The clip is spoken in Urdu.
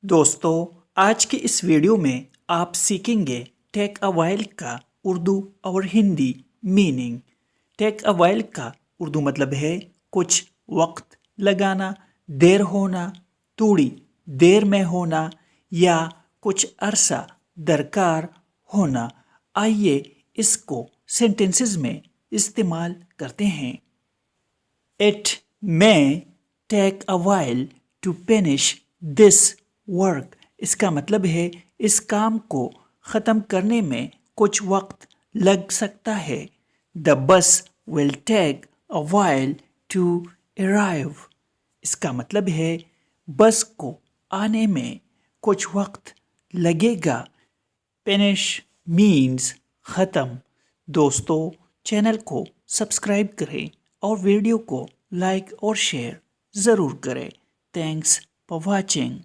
دوستو آج کی اس ویڈیو میں آپ سیکھیں گے ٹیک اے وائل کا اردو اور Hindi meaning. Take a while کا اردو مطلب ہے کچھ وقت لگانا، دیر ہونا، تھوڑی دیر میں ہونا یا کچھ عرصہ درکار ہونا۔ آئیے اس کو سینٹنسز میں استعمال کرتے ہیں۔ It may take a while to finish this work۔ اس کا مطلب ہے اس کام کو ختم کرنے میں کچھ وقت لگ سکتا ہے۔ The bus will take a while to arrive۔ اس کا مطلب ہے بس کو آنے میں کچھ وقت لگے گا۔ Finish means ختم۔ دوستو چینل کو سبسکرائب کریں اور ویڈیو کو لائک اور شیئر ضرور کریں۔ Thanks for watching.